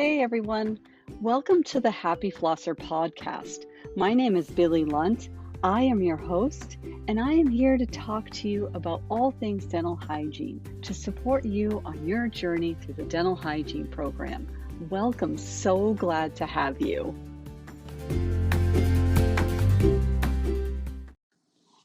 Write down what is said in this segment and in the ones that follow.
Hey everyone, welcome to the Happy Flosser podcast. My name is Billy Lunt. I am your host, and I am here to talk to you about all things dental hygiene to support you on your journey through the dental hygiene program. Welcome, so glad to have you.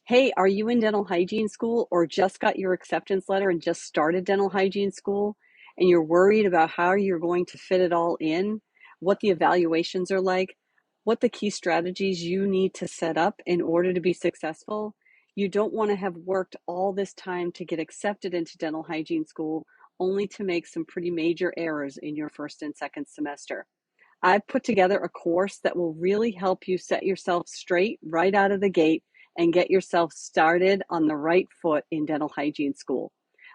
Hey, are you in dental hygiene school or just got your acceptance letter and just started dental hygiene school and you're worried about how you're going to fit it all in, what the evaluations are like, what the key strategies you need to set up in order to be successful? You don't want to have worked all this time to get accepted into dental hygiene school only to make some pretty major errors in your first and second semester. I've put together a course that will really help you set yourself straight right out of the gate and get yourself started on the right foot in dental hygiene school.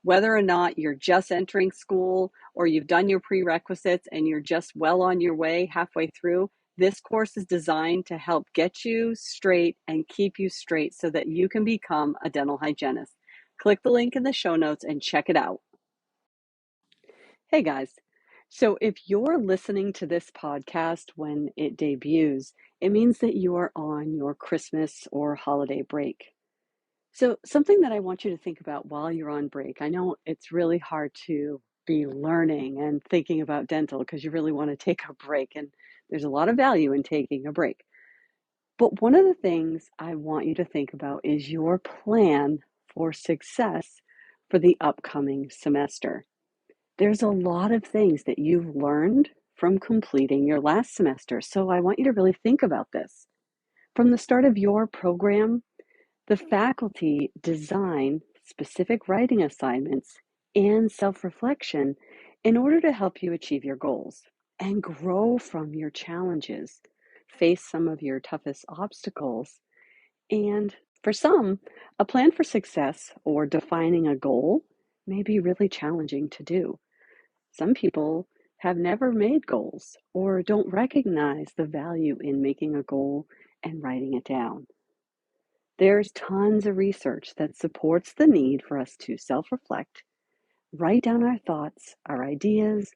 Whether or not you're just entering school or you've done your prerequisites and you're just well on your way halfway through, this course is designed to help get you straight and keep you straight so that you can become a dental hygienist. Click the link in the show notes and check it out. Hey guys. So if you're listening to this podcast when it debuts, it means that you are on your Christmas or holiday break. So something that I want you to think about while you're on break, I know it's really hard to be learning and thinking about dental because you really want to take a break, and there's a lot of value in taking a break. But one of the things I want you to think about is your plan for success for the upcoming semester. There's a lot of things that you've learned from completing your last semester, so I want you to really think about this. From the start of your program, the faculty design specific writing assignments and self-reflection in order to help you achieve your goals and grow from your challenges, face some of your toughest obstacles, and for some, a plan for success or defining a goal may be really challenging to do. Some people have never made goals or don't recognize the value in making a goal and writing it down. There's tons of research that supports the need for us to self-reflect, write down our thoughts, our ideas,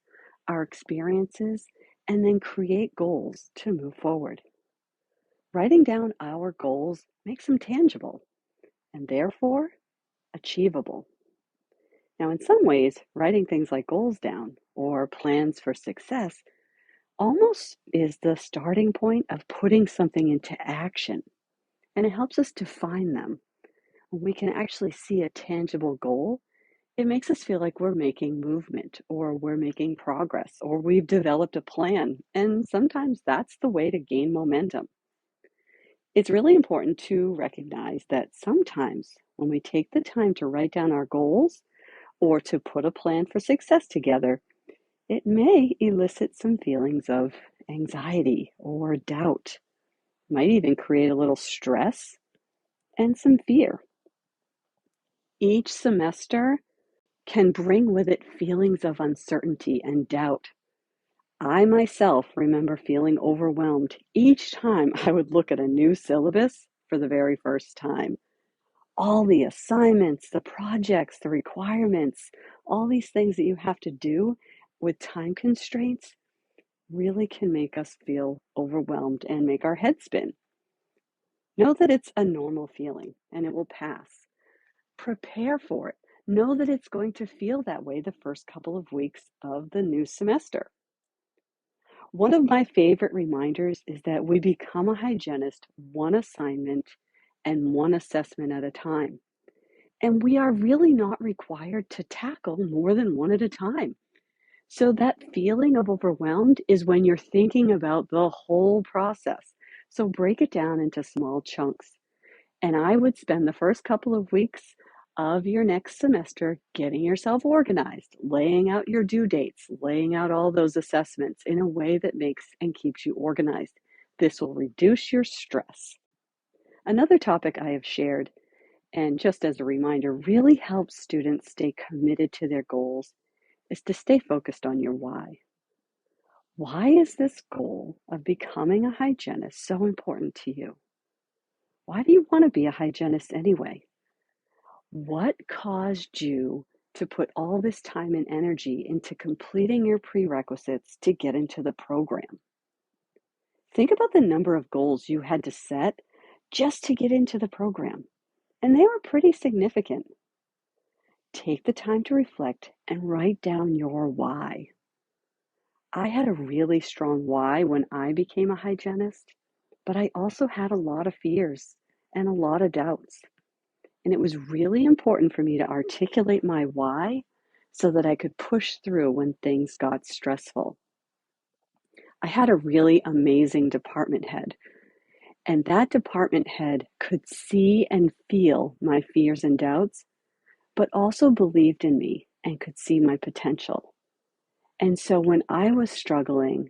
our experiences, and then create goals to move forward. Writing down our goals makes them tangible and therefore achievable. Now, in some ways, writing things like goals down or plans for success almost is the starting point of putting something into action, and it helps us define them. When we can actually see a tangible goal, it makes us feel like we're making movement or we're making progress or we've developed a plan, and sometimes that's the way to gain momentum. It's really important to recognize that sometimes when we take the time to write down our goals or to put a plan for success together, it may elicit some feelings of anxiety or doubt. It might even create a little stress and some fear. Each semester can bring with it feelings of uncertainty and doubt. I myself remember feeling overwhelmed each time I would look at a new syllabus for the very first time. All the assignments, the projects, the requirements, all these things that you have to do with time constraints really can make us feel overwhelmed and make our head spin. Know that it's a normal feeling and it will pass. Prepare for it. Know that it's going to feel that way the first couple of weeks of the new semester. One of my favorite reminders is that we become a hygienist one assignment and one assessment at a time. And we are really not required to tackle more than one at a time. So that feeling of overwhelmed is when you're thinking about the whole process. So break it down into small chunks. And I would spend the first couple of weeks of your next semester getting yourself organized, laying out your due dates, laying out all those assessments in a way that makes and keeps you organized. This will reduce your stress. Another topic I have shared, and just as a reminder, really helps students stay committed to their goals, is to stay focused on your why. Why is this goal of becoming a hygienist so important to you? Why do you want to be a hygienist anyway? What caused you to put all this time and energy into completing your prerequisites to get into the program. Think about the number of goals you had to set just to get into the program, and they were pretty significant. Take the time to reflect and write down your why. I had a really strong why when I became a hygienist, but I also had a lot of fears and a lot of doubts. And it was really important for me to articulate my why so that I could push through when things got stressful. I had a really amazing department head, and that department head could see and feel my fears and doubts, but also believed in me and could see my potential. And so when I was struggling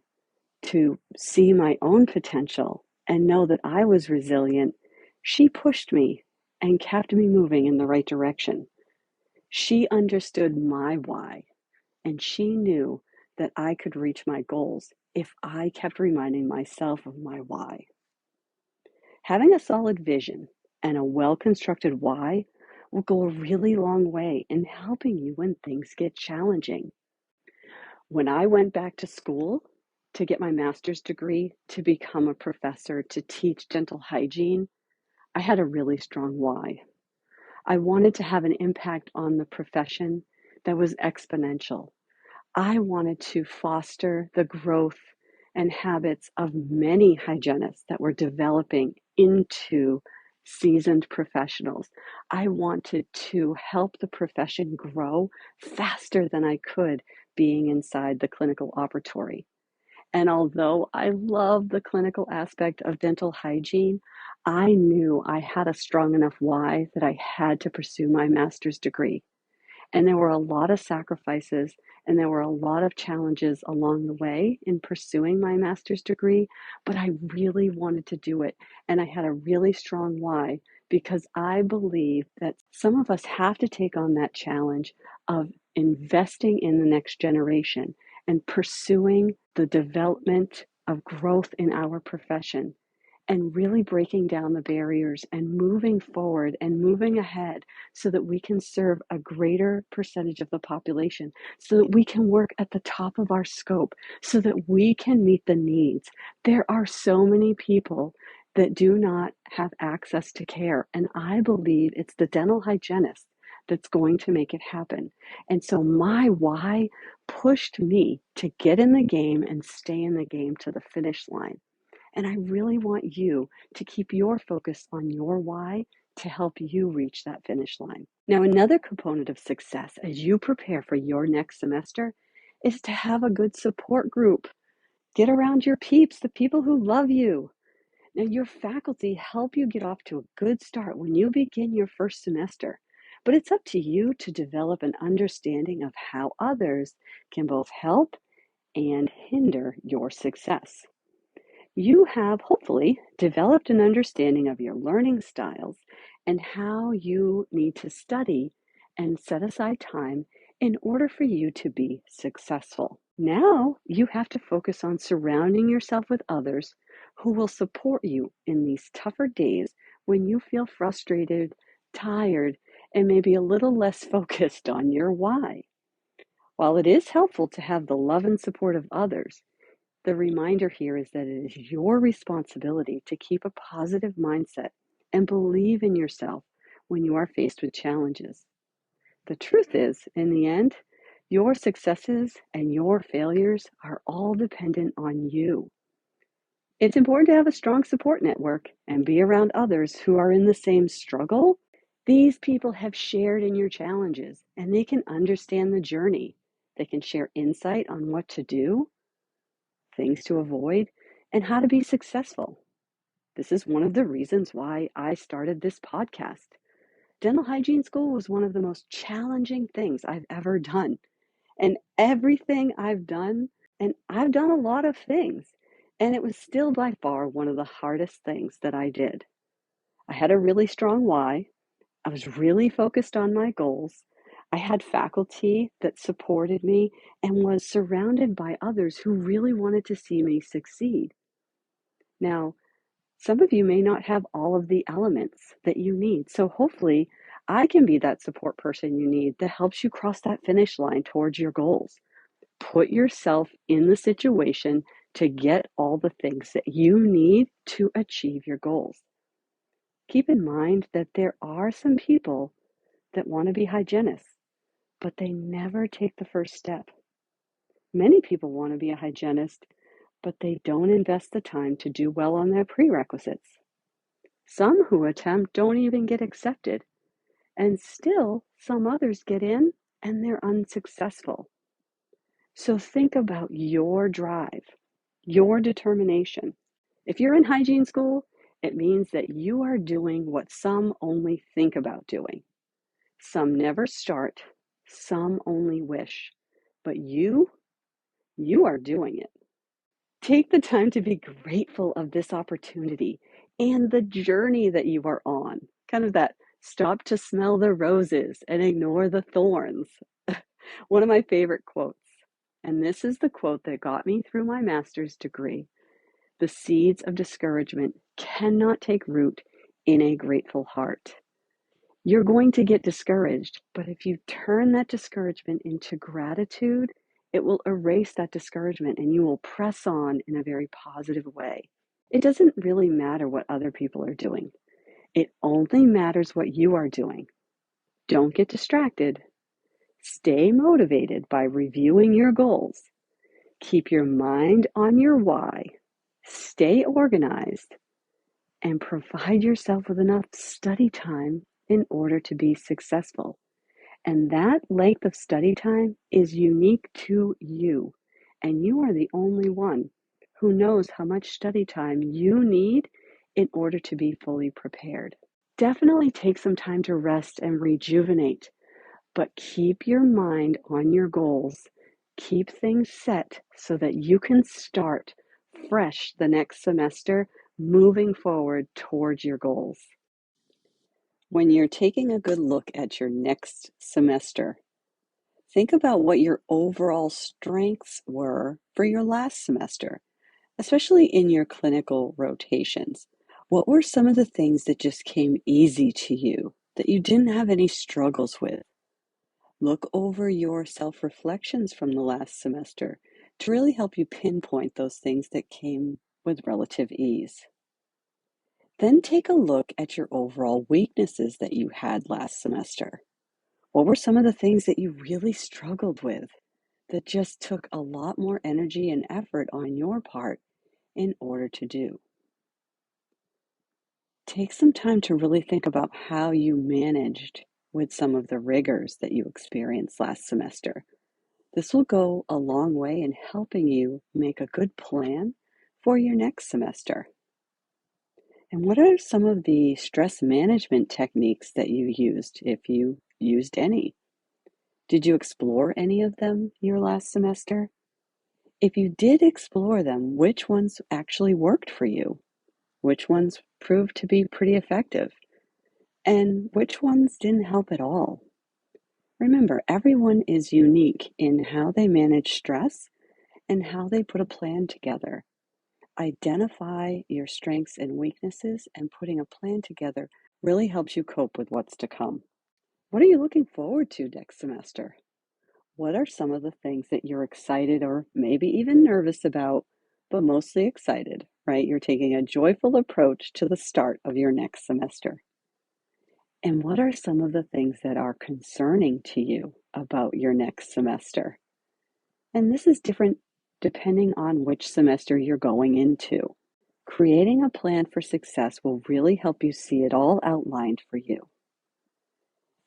to see my own potential and know that I was resilient, she pushed me and kept me moving in the right direction. She understood my why, and she knew that I could reach my goals if I kept reminding myself of my why. Having a solid vision and a well-constructed why will go a really long way in helping you when things get challenging. When I went back to school to get my master's degree to become a professor to teach dental hygiene, I had a really strong why. I wanted to have an impact on the profession that was exponential. I wanted to foster the growth and habits of many hygienists that were developing into seasoned professionals. I wanted to help the profession grow faster than I could being inside the clinical operatory. And although I love the clinical aspect of dental hygiene, I knew I had a strong enough why that I had to pursue my master's degree. And there were a lot of sacrifices and there were a lot of challenges along the way in pursuing my master's degree, but I really wanted to do it. And I had a really strong why because I believe that some of us have to take on that challenge of investing in the next generation and pursuing the development of growth in our profession and really breaking down the barriers and moving forward and moving ahead so that we can serve a greater percentage of the population, so that we can work at the top of our scope, so that we can meet the needs. There are so many people that do not have access to care, and I believe it's the dental hygienist that's going to make it happen. And so my why pushed me to get in the game and stay in the game to the finish line. And I really want you to keep your focus on your why to help you reach that finish line. Now, another component of success as you prepare for your next semester is to have a good support group. Get around your peeps, the people who love you. Now, your faculty help you get off to a good start when you begin your first semester. But it's up to you to develop an understanding of how others can both help and hinder your success. You have hopefully developed an understanding of your learning styles and how you need to study and set aside time in order for you to be successful. Now you have to focus on surrounding yourself with others who will support you in these tougher days when you feel frustrated, tired, and maybe a little less focused on your why. While it is helpful to have the love and support of others, the reminder here is that it is your responsibility to keep a positive mindset and believe in yourself when you are faced with challenges. The truth is, in the end, your successes and your failures are all dependent on you. It's important to have a strong support network and be around others who are in the same struggle. These people have shared in your challenges and they can understand the journey. They can share insight on what to do, things to avoid, and how to be successful. This is one of the reasons why I started this podcast. Dental hygiene school was one of the most challenging things I've ever done. And everything I've done, and I've done a lot of things, and it was still by far one of the hardest things that I did. I had a really strong why. I was really focused on my goals. I had faculty that supported me and was surrounded by others who really wanted to see me succeed. Now, some of you may not have all of the elements that you need. So hopefully I can be that support person you need that helps you cross that finish line towards your goals. Put yourself in the situation to get all the things that you need to achieve your goals. Keep in mind that there are some people that want to be hygienists, but they never take the first step. Many people want to be a hygienist, but they don't invest the time to do well on their prerequisites. Some who attempt don't even get accepted, and still some others get in and they're unsuccessful. So think about your drive, your determination. If you're in hygiene school, it means that you are doing what some only think about doing. Some never start, some only wish, but you are doing it. Take the time to be grateful of this opportunity and the journey that you are on. Kind of that stop to smell the roses and ignore the thorns. One of my favorite quotes, and this is the quote that got me through my master's degree: the seeds of discouragement cannot take root in a grateful heart. You're going to get discouraged, but if you turn that discouragement into gratitude, it will erase that discouragement and you will press on in a very positive way. It doesn't really matter what other people are doing. It only matters what you are doing. Don't get distracted. Stay motivated by reviewing your goals. Keep your mind on your why. Stay organized and provide yourself with enough study time in order to be successful. And that length of study time is unique to you. And you are the only one who knows how much study time you need in order to be fully prepared. Definitely take some time to rest and rejuvenate, but keep your mind on your goals. Keep things set so that you can start fresh the next semester, moving forward towards your goals. When you're taking a good look at your next semester, think about what your overall strengths were for your last semester, especially in your clinical rotations. What were some of the things that just came easy to you, that you didn't have any struggles with? Look over your self-reflections from the last semester to really help you pinpoint those things that came with relative ease. Then take a look at your overall weaknesses that you had last semester. What were some of the things that you really struggled with that just took a lot more energy and effort on your part in order to do? Take some time to really think about how you managed with some of the rigors that you experienced last semester. This will go a long way in helping you make a good plan for your next semester. And what are some of the stress management techniques that you used, if you used any? Did you explore any of them your last semester? If you did explore them, which ones actually worked for you? Which ones proved to be pretty effective? And which ones didn't help at all? Remember, everyone is unique in how they manage stress and how they put a plan together. Identify your strengths and weaknesses, and putting a plan together really helps you cope with what's to come. What are you looking forward to next semester? What are some of the things that you're excited or maybe even nervous about, but mostly excited, right? You're taking a joyful approach to the start of your next semester. And what are some of the things that are concerning to you about your next semester? And this is different depending on which semester you're going into. Creating a plan for success will really help you see it all outlined for you.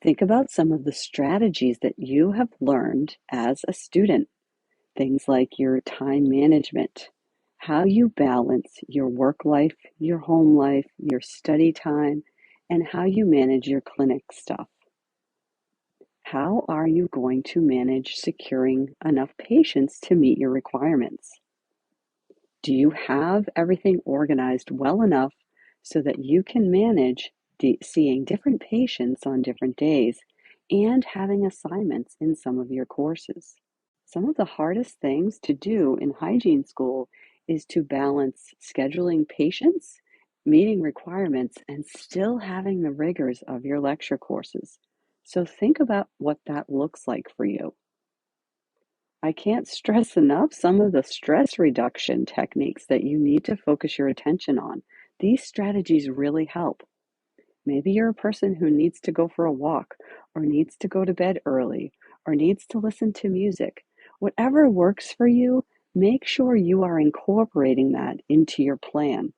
Think about some of the strategies that you have learned as a student. Things like your time management, how you balance your work life, your home life, your study time, and how you manage your clinic stuff. How are you going to manage securing enough patients to meet your requirements? Do you have everything organized well enough so that you can manage seeing different patients on different days and having assignments in some of your courses? Some of the hardest things to do in hygiene school is to balance scheduling patients meeting requirements, and still having the rigors of your lecture courses. So think about what that looks like for you. I can't stress enough some of the stress reduction techniques that you need to focus your attention on. These strategies really help. Maybe you're a person who needs to go for a walk, or needs to go to bed early, or needs to listen to music. Whatever works for you, make sure you are incorporating that into your plan.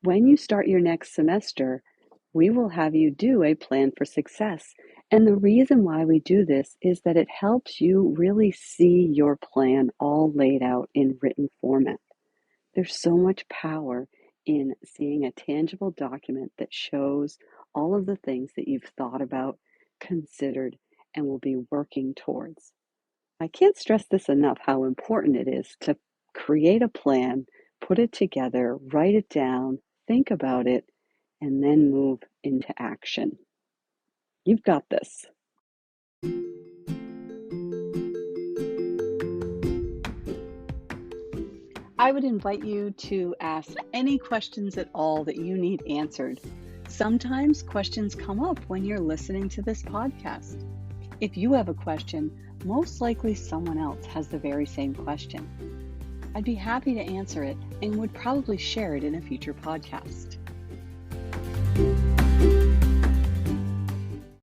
When you start your next semester, we will have you do a plan for success. And the reason why we do this is that it helps you really see your plan all laid out in written format. There's so much power in seeing a tangible document that shows all of the things that you've thought about, considered, and will be working towards. I can't stress this enough how important it is to create a plan, put it together, write it down, think about it, and then move into action. You've got this. I would invite you to ask any questions at all that you need answered. Sometimes questions come up when you're listening to this podcast. If you have a question, most likely someone else has the very same question. I'd be happy to answer it and would probably share it in a future podcast.